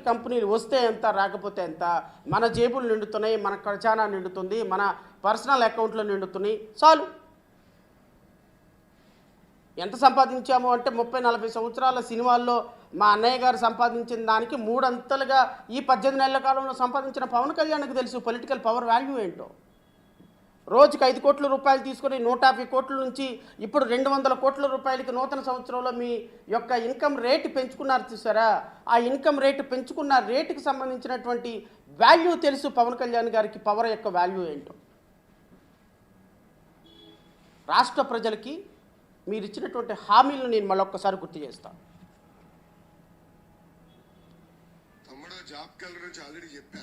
Multi కంపెనీలు వస్తే ఎంత రాకపోతే ఎంత, మన జేబులు నిండుతున్నాయి, మన ఖజానా నిండుతుంది, మన పర్సనల్ అకౌంట్లో నిండుతున్నాయి, చాలు. ఎంత సంపాదించాము అంటే 30-40 సంవత్సరాల సినిమాల్లో మా అన్నయ్య గారు సంపాదించిన దానికి 3 అంతలుగా ఈ 18 నెలల కాలంలో సంపాదించిన పవన్ కళ్యాణ్కి తెలుసు పొలిటికల్ పవర్ వాల్యూ ఏంటో. రోజుకి 5 కోట్ల రూపాయలు తీసుకొని 150 కోట్ల నుంచి ఇప్పుడు 200 కోట్ల రూపాయలకి నూతన సంవత్సరంలో మీ యొక్క ఇన్కమ్ రేట్ పెంచుకున్నారు చూసారా. ఆ ఇన్కమ్ రేట్ పెంచుకున్న రేటుకి సంబంధించినటువంటి వాల్యూ తెలుసు పవన్ కళ్యాణ్ గారికి, పవర్ యొక్క వాల్యూ ఏంటో. రాష్ట్ర ప్రజలకి మీరు ఇచ్చినటువంటి హామీలను నేను మళ్ళొక్కసారి గుర్తు చేస్తాను. తమ్ముడు జాబ్ క్యాలెండర్ నుంచి ఆల్రెడీ చెప్పా.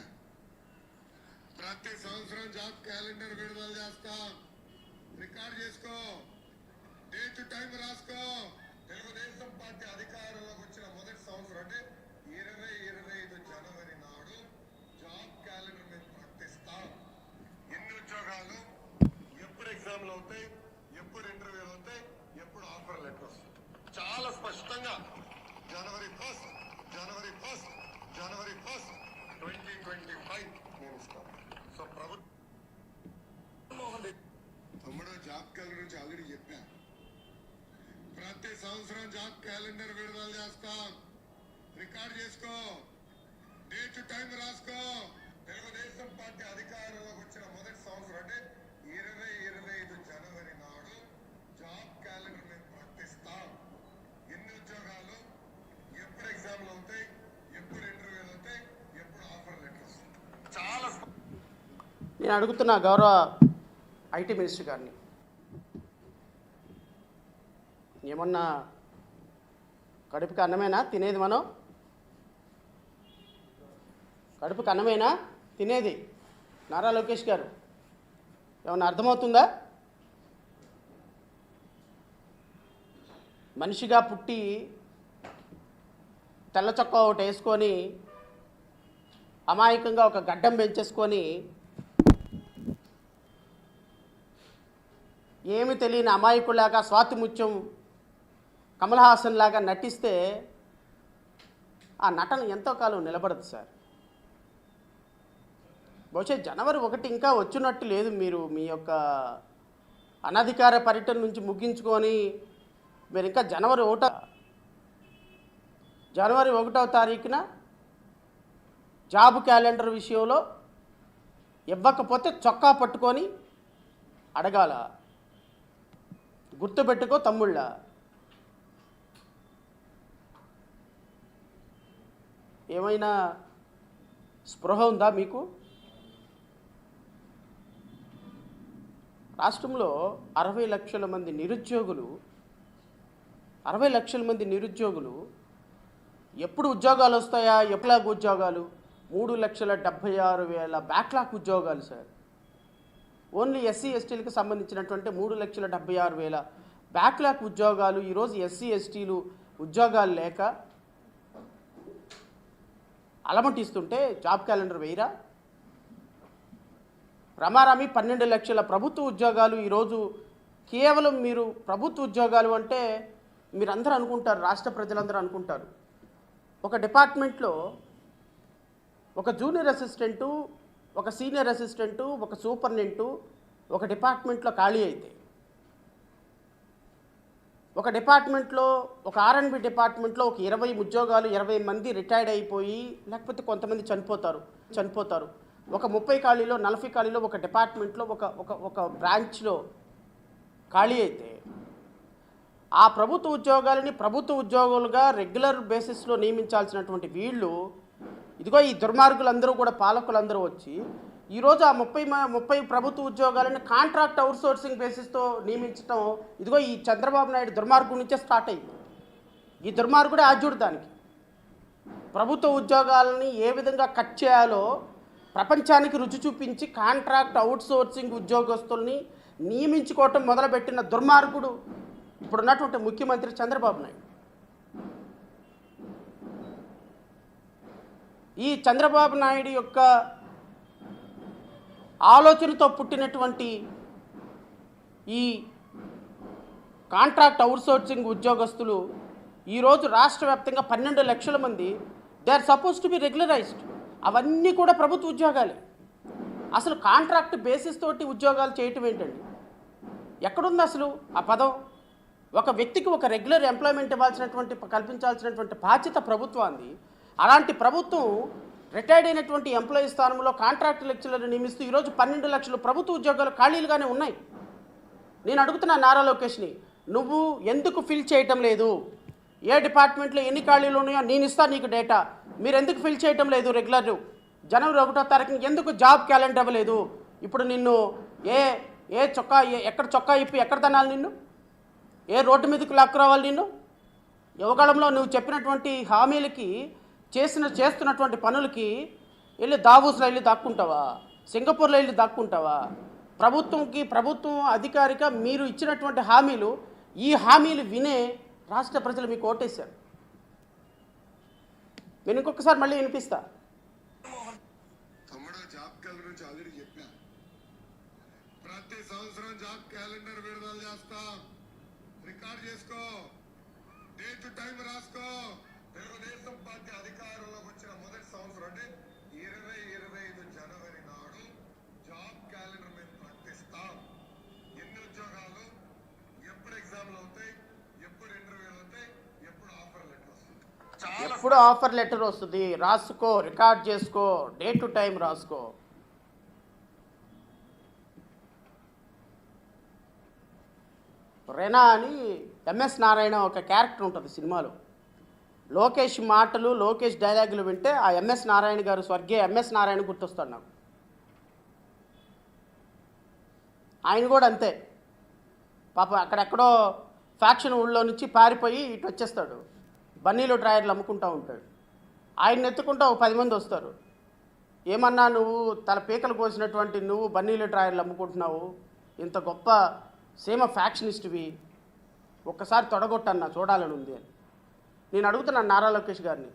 ప్రతి సంవత్సరం జాబ్ క్యాలెండర్ విడుదల చేస్తాం. రికార్డ్ చేసుకో, డేట్ టైం రాసుకో. తెలుగుదేశం పార్టీ అధికారంలోకి వచ్చిన మొదటి సంవత్సరం అంటే 2025 జనవరి నాడు జాబ్ క్యాలెండర్ మేము ప్రకటిస్తాం. ఎన్ని ఉద్యోగాలు, ఎప్పుడు ఎగ్జామ్లు అవుతాయి, ఎప్పుడు ఇంటర్వ్యూలు అవుతాయి, ఎప్పుడు ఆఫర్ లెటర్ వస్తుంది, చాలా స్పష్టంగా జనవరి 1 2025 నేను ఇస్తాను. సో ప్రభుత్వం తమ్ముడు జాబ్ క్యాలెండర్ నుంచి ఆల్రెడీ చెప్పా. ప్రతి సంవత్సరం జాబ్ క్యాలెండర్ విడుదల చేస్తాం. రికార్డ్ చేసుకో, డేట్ టైం రాసుకో. తెలుగుదేశం పార్టీ అధికారంలోకి వచ్చిన మొదటి సంవత్సరం అంటే 2025 జనవరి నాడు జాబ్ క్యాలెండర్ మేము ప్రకటిస్తాం. ఎన్ని ఉద్యోగాలు, ఎప్పుడు ఎగ్జామ్లు అవుతాయి, ఎప్పుడు ఇంటర్వ్యూలు అవుతాయి, ఎప్పుడు ఆఫర్ లెటర్ వస్తుంది, చాలా. నేను అడుగుతున్నా గౌరవ ఐటీ మినిస్టర్ గారిని, ఏమన్నా కడుపుకి అన్నమేనా తినేది? మనం కడుపుకి అన్నమేనా తినేది? నారా లోకేష్ గారు, ఏమన్నా అర్థమవుతుందా? మనిషిగా పుట్టి తెల్ల చొక్కా ఒకటి వేసుకొని అమాయకంగా ఒక గడ్డం పెంచేసుకొని ఏమి తెలియని అమాయకులాగా స్వాతిముత్యం కమల్ హాసన్ లాగా నటిస్తే ఆ నటన ఎంతో కాలం నిలబడదు సార్. బహుశా జనవరి 1 ఇంకా వచ్చినట్టు లేదు. మీరు మీ యొక్క అనధికార పర్యటన నుంచి ముగించుకొని మీరు ఇంకా జనవరి 1వ తారీఖున జాబ్ క్యాలెండర్ విషయంలో ఇవ్వకపోతే చొక్కా పట్టుకొని అడగాల. గుర్తుపెట్టుకో తమ్ముళ్ళ. ఏమైనా స్పృహ ఉందా మీకు? రాష్ట్రంలో 60 లక్షల మంది నిరుద్యోగులు ఎప్పుడు ఉద్యోగాలు వస్తాయా, ఎట్లాగ ఉద్యోగాలు? 3,76,000 బ్యాక్లాగ్ ఉద్యోగాలు సార్. ఓన్లీ ఎస్సీ ఎస్టీలకు సంబంధించినటువంటి 3,76,000 బ్యాక్లాగ్ ఉద్యోగాలు. ఈరోజు ఎస్సీ ఎస్టీలు ఉద్యోగాలు లేక అలమటిస్తుంటే జాబ్ క్యాలెండర్ వేయరా? రమారామి 12 లక్షల ప్రభుత్వ ఉద్యోగాలు. ఈరోజు కేవలం మీరు ప్రభుత్వ ఉద్యోగాలు అంటే మీరందరూ అనుకుంటారు, రాష్ట్ర ప్రజలందరూ అనుకుంటారు, ఒక డిపార్ట్మెంట్లో ఒక జూనియర్ అసిస్టెంటు, ఒక సీనియర్ అసిస్టెంటు, ఒక సూపర్నెంటు ఒక డిపార్ట్మెంట్లో ఖాళీ అయితే, ఒక డిపార్ట్మెంట్లో ఒక R&B డిపార్ట్మెంట్లో ఒక 20 ఉద్యోగాలు, 20 మంది రిటైర్డ్ అయిపోయి లేకపోతే కొంతమంది చనిపోతారు. ఒక 30 ఖాళీలో 40 ఖాళీలో ఒక డిపార్ట్మెంట్లో ఒక బ్రాంచ్లో ఖాళీ అయితే ఆ ప్రభుత్వ ఉద్యోగాలని ప్రభుత్వ ఉద్యోగులుగా రెగ్యులర్ బేసిస్లో నియమించాల్సినటువంటి వీళ్ళు, ఇదిగో ఈ దుర్మార్గులందరూ కూడా పాలకులందరూ వచ్చి ఈరోజు ఆ 30 ప్రభుత్వ ఉద్యోగాలని కాంట్రాక్ట్ అవుట్సోర్సింగ్ బేసిస్తో నియమించడం, ఇదిగో ఈ చంద్రబాబు నాయుడు దుర్మార్గం నుంచే స్టార్ట్ అయింది. ఈ దుర్మార్గుడే ఆద్యుడు దానికి. ప్రభుత్వ ఉద్యోగాలని ఏ విధంగా కట్ చేయాలో ప్రపంచానికి రుచి చూపించి కాంట్రాక్ట్ అవుట్సోర్సింగ్ ఉద్యోగస్తుల్ని నియమించుకోవటం మొదలుపెట్టిన దుర్మార్గుడు ఇప్పుడున్నటువంటి ముఖ్యమంత్రి చంద్రబాబు నాయుడు. ఈ చంద్రబాబు నాయుడు యొక్క ఆలోచనతో పుట్టినటువంటి ఈ కాంట్రాక్ట్ అవుట్సోర్సింగ్ ఉద్యోగస్తులు ఈరోజు రాష్ట్ర వ్యాప్తంగా 12 లక్షల మంది they are suppose to be regularized. అవన్నీ కూడా ప్రభుత్వ ఉద్యోగాలే. అసలు కాంట్రాక్ట్ బేసిస్ తోటి ఉద్యోగాలు చేయటం ఏంటండి? ఎక్కడుంది అసలు ఆ పదం? ఒక వ్యక్తికి ఒక రెగ్యులర్ ఎంప్లాయ్మెంట్ కల్పించాల్సినటువంటి బాధ్యత ప్రభుత్వాన్ని. అలాంటి ప్రభుత్వం రిటైర్డ్ అయినటువంటి ఎంప్లాయీ స్థానంలో కాంట్రాక్ట్ లెక్చరర్లు నియమిస్తూ ఈరోజు 12 లక్షలు ప్రభుత్వ ఉద్యోగాలు ఖాళీలుగానే ఉన్నాయి. నేను అడుగుతున్నా నారా లోకేష్ని, నువ్వు ఎందుకు ఫిల్ చేయటం లేదు? ఏ డిపార్ట్మెంట్లో ఎన్ని ఖాళీలు ఉన్నాయో నేను ఇస్తాను నీకు డేటా. మీరు ఎందుకు ఫిల్ చేయటం లేదు? రెగ్యులర్ జనవరి 1వ తారీఖున ఎందుకు జాబ్ క్యాలెండర్ ఇవ్వలేదు? ఇప్పుడు నిన్ను ఎక్కడ చొక్కా ఇప్పి ఎక్కడ తనాలి? నిన్ను ఏ రోడ్డు మీదకి లాక్కురావాలి? నిన్ను యువకాలంలో నువ్వు చెప్పినటువంటి హామీలకి చేస్తున్నటువంటి పనులకి వెళ్ళి దావూస్లో వెళ్ళి దాక్కుంటావా? సింగపూర్లో వెళ్ళి దాక్కుంటావా? ప్రభుత్వం అధికారిక మీరు ఇచ్చినటువంటి హామీలు, ఈ హామీలు వినే రాష్ట్ర ప్రజలు మీకు ఓటేశారు. నేను ఇంకొకసారి మళ్ళీ వినిపిస్తా. తమ్ముడు జాబ్ క్యాలెండర్ గురించి ఆల్రెడీ చెప్పా. ప్రతి సంవత్సరం జాబ్ క్యాలెండర్ విడుదల చేస్తాం. రికార్డ్ చేసుకో, డేట్ టైం రాసుకో. తెలుగుదేశం పార్టీ అధికారంలోకి వచ్చిన మొదటి సంవత్సరం అంటే 2025 జనవరి నాడు జాబ్ క్యాలెండర్ మేము ప్రకటిస్తాం. ఎన్ని ఉద్యోగాలు, ఎప్పుడు ఎగ్జామ్లు అవుతాయి, ఎప్పుడు ఇంటర్వ్యూలు అవుతాయి, ఎప్పుడు ఆఫర్ లెటర్ వస్తుంది. ఎప్పుడు ఆఫర్ లెటర్ వస్తుంది రాసుకో, రికార్డ్ చేసుకో, డే టు టైం రాసుకో. రెనా అని ఎంఎస్ నారాయణ ఒక క్యారెక్టర్ ఉంటుంది సినిమాలో. లోకేష్ మాటలు, లోకేష్ డైలాగులు వింటే ఆ ఎంఎస్ నారాయణ గారు, స్వర్గీయ ఎంఎస్ నారాయణ గుర్తొస్తాడు నాకు. ఆయన కూడా అంతే. పాపం అక్కడెక్కడో ఫ్యాక్షన్ ఊళ్ళో నుంచి పారిపోయి ఇటు వచ్చేస్తాడు. బన్నీలో డ్రాయర్లు అమ్ముకుంటూ ఉంటాడు. ఆయన ఎత్తుకుంటూ ఒక 10 మంది వస్తారు. ఏమన్నా నువ్వు తల పీకలు కోసినటువంటి నువ్వు బన్నీలో డ్రాయర్లు అమ్ముకుంటున్నావు, ఇంత గొప్ప సీమ ఫ్యాక్షనిస్ట్వి, ఒక్కసారి తొడగొట్టన్నా చూడాలని ఉంది అని. నేను అడుగుతున్నాను నారా లోకేష్ గారిని,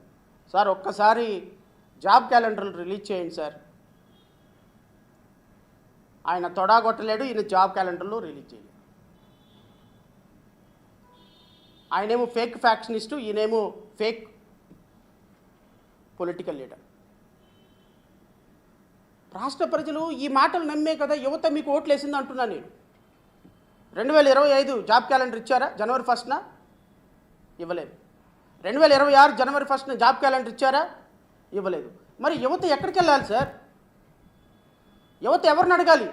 సార్ ఒక్కసారి జాబ్ క్యాలెండర్లు రిలీజ్ చేయండి సార్. ఆయన తొడగొట్టలేడు, ఈయన జాబ్ క్యాలెండర్లు రిలీజ్ చేయలేదు. ఆయనేమో ఫేక్ ఫ్యాక్షనిస్టు, ఈయనేమో ఫేక్ పొలిటికల్ లీడర్. రాష్ట్ర ప్రజలు ఈ మాటలు నమ్మే కదా యువత మీకు ఓట్లు వేసింది అంటున్నా నేను. 2025 జాబ్ క్యాలెండర్ ఇచ్చారా? జనవరి 1న ఇవ్వలేదు. 2026 జనవరి 1న జాబ్ క్యాలెండర్ ఇచ్చారా? ఇవ్వలేదు. మరి యువత ఎక్కడికి వెళ్ళాలి సార్? యువత ఎవరిని అడగాలి?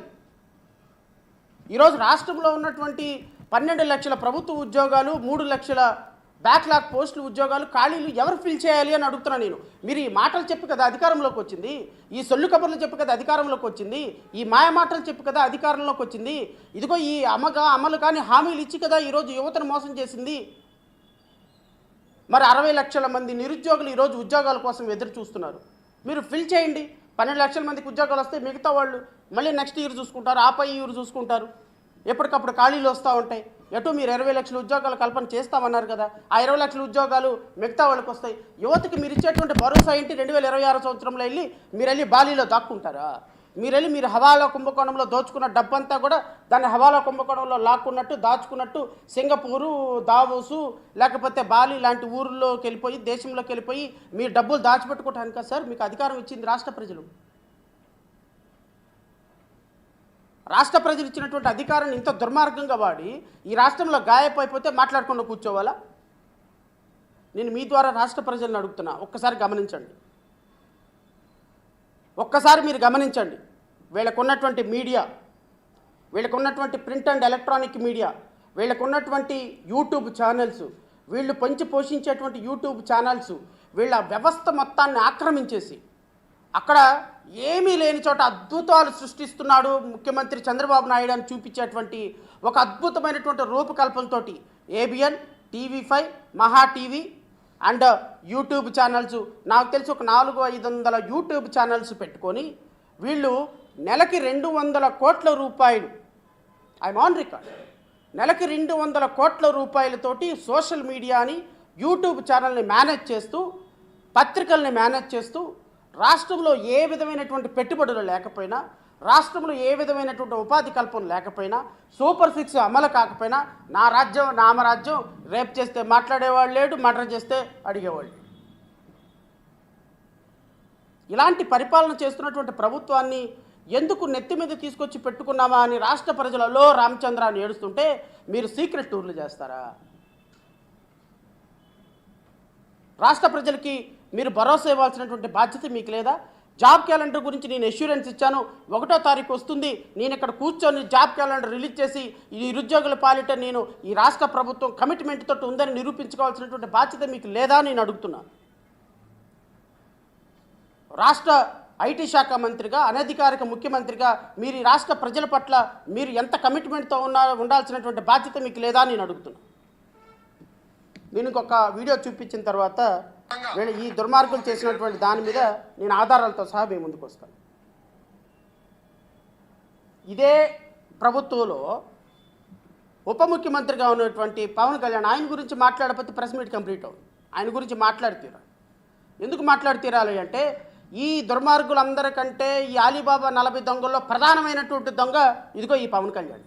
ఈరోజు రాష్ట్రంలో ఉన్నటువంటి 12 లక్షల ప్రభుత్వ ఉద్యోగాలు, 3 లక్షల బ్యాక్లాగ్ పోస్టులు ఉద్యోగాలు ఖాళీలు ఎవరు ఫిల్ చేయాలి అని అడుగుతున్నాను నేను. మీరు ఈ మాటలు చెప్పి కదా అధికారంలోకి వచ్చింది, ఈ సొల్లు కబుర్లు చెప్పి కదా అధికారంలోకి వచ్చింది, ఈ మాయ మాటలు చెప్పి కదా అధికారంలోకి వచ్చింది. ఇదిగో ఈ అమలు కానీ హామీలు ఇచ్చి కదా ఈరోజు యువతను మోసం చేసింది. మరి 60 లక్షల మంది నిరుద్యోగులు ఈరోజు ఉద్యోగాల కోసం ఎదురు చూస్తున్నారు. మీరు ఫిల్ చేయండి. 12 లక్షల మందికి ఉద్యోగాలు వస్తే మిగతా వాళ్ళు మళ్ళీ నెక్స్ట్ ఇయర్ చూసుకుంటారు, ఆపై ఇయర్ చూసుకుంటారు. ఎప్పటికప్పుడు ఖాళీలు వస్తూ ఉంటాయి. ఎటు మీరు 20 లక్షల ఉద్యోగాలు కల్పన చేస్తామన్నారు కదా, ఆ 20 లక్షల ఉద్యోగాలు మిగతా వాళ్ళకి వస్తాయి. యువతకి మీరు ఇచ్చేటువంటి భరోసా ఏంటి? 2026 సంవత్సరంలో మీరు వెళ్ళి బాలీలో దాక్కుంటారా? మీరు హవాలా కుంభకోణంలో దోచుకున్న డబ్బంతా కూడా దాన్ని హవాలా కుంభకోణంలో లాక్కున్నట్టు దాచుకున్నట్టు సింగపూరు, దావోసు, లేకపోతే బాలి లాంటి ఊర్లోకి వెళ్ళిపోయి, దేశంలోకి వెళ్ళిపోయి మీరు డబ్బులు దాచిపెట్టుకోవటానికి కదా సార్ మీకు అధికారం ఇచ్చింది రాష్ట్ర ప్రజలు. రాష్ట్ర ప్రజలు ఇచ్చినటువంటి అధికారాన్ని ఇంత దుర్మార్గంగా వాడి ఈ రాష్ట్రంలో గాయపైపోతే మాట్లాడకుండా కూర్చోవాలా? నేను మీ ద్వారా రాష్ట్ర ప్రజలను అడుగుతున్నా, ఒక్కసారి గమనించండి. ఒక్కసారి మీరు గమనించండి. వీళ్ళకున్నటువంటి మీడియా, వీళ్ళకున్నటువంటి ప్రింట్ అండ్ ఎలక్ట్రానిక్ మీడియా, వీళ్ళకున్నటువంటి యూట్యూబ్ ఛానల్స్, వీళ్ళు పంచి పోషించేటువంటి యూట్యూబ్ ఛానల్స్, వీళ్ళ వ్యవస్థ మొత్తాన్ని ఆక్రమించేసి అక్కడ ఏమీ లేని చోట అద్భుతాలు సృష్టిస్తున్నాడు ముఖ్యమంత్రి చంద్రబాబు నాయుడు అని చూపించేటువంటి ఒక అద్భుతమైనటువంటి రూపకల్పనతో ఏబిఎన్, TV5, మహా టీవీ అండ్ యూట్యూబ్ ఛానల్స్, నాకు తెలిసి ఒక 400-500 యూట్యూబ్ ఛానల్స్ పెట్టుకొని వీళ్ళు నెలకి 200 కోట్ల రూపాయలు, ఐఎమ్ ఆన్ రికార్డ్, నెలకి 200 కోట్ల రూపాయలతోటి సోషల్ మీడియాని, యూట్యూబ్ ఛానల్ని మేనేజ్ చేస్తూ, పత్రికల్ని మేనేజ్ చేస్తూ, రాష్ట్రంలో ఏ విధమైనటువంటి పెట్టుబడులు లేకపోయినా, రాష్ట్రంలో ఏ విధమైనటువంటి ఉపాధి కల్పన లేకపోయినా, సూపర్ 6 అమలు కాకపోయినా, నా రాజ్యం నామరాజ్యం, రేప్ చేస్తే మాట్లాడేవాళ్ళు లేడు, మర్డర్ చేస్తే అడిగేవాళ్ళు. ఇలాంటి పరిపాలన చేస్తున్నటువంటి ప్రభుత్వాన్ని ఎందుకు నెత్తి మీద తీసుకొచ్చి పెట్టుకున్నామా అని రాష్ట్ర ప్రజలలో రామచంద్ర అని ఏడుస్తుంటే మీరు సీక్రెట్ టూర్లు చేస్తారా? రాష్ట్ర ప్రజలకి మీరు భరోసా ఇవ్వాల్సినటువంటి బాధ్యత మీకు లేదా? జాబ్ క్యాలెండర్ గురించి నేను అష్యూరెన్స్ ఇచ్చాను, 1వ తారీఖు వస్తుంది, నేను ఇక్కడ కూర్చొని జాబ్ క్యాలెండర్ రిలీజ్ చేసి ఈ నిరుద్యోగుల పాలిట నేను ఈ రాష్ట్ర ప్రభుత్వం కమిట్మెంట్ తోటి ఉందని నిరూపించుకోవాల్సినటువంటి బాధ్యత మీకు లేదా నేను అడుగుతున్నాను. రాష్ట్ర ఐటీ శాఖ మంత్రిగా, అనధికారిక ముఖ్యమంత్రిగా మీరు ఈ రాష్ట్ర ప్రజల పట్ల మీరు ఎంత కమిట్మెంట్తో ఉండాల్సినటువంటి బాధ్యత మీకు లేదా నేను అడుగుతున్నాను. నేను ఇంకొక వీడియో చూపించిన తర్వాత వీళ్ళు ఈ దుర్మార్గులు చేసినటువంటి దాని మీద నేను ఆధారాలతో సహా మీ ముందుకు వస్తాను. ఇదే ప్రభుత్వంలో ఉప ముఖ్యమంత్రిగా ఉన్నటువంటి పవన్ కళ్యాణ్ ఆయన గురించి మాట్లాడకపోతే ప్రెస్ మీట్ కంప్లీట్ అవుతుంది. ఆయన గురించి మాట్లాడితీరాలి. ఎందుకు మాట్లాడితీరాలి అంటే ఈ దుర్మార్గులందరికంటే ఈ అలీబాబా 40 దొంగల్లో ప్రధానమైనటువంటి దొంగ ఇదిగో ఈ పవన్ కళ్యాణ్.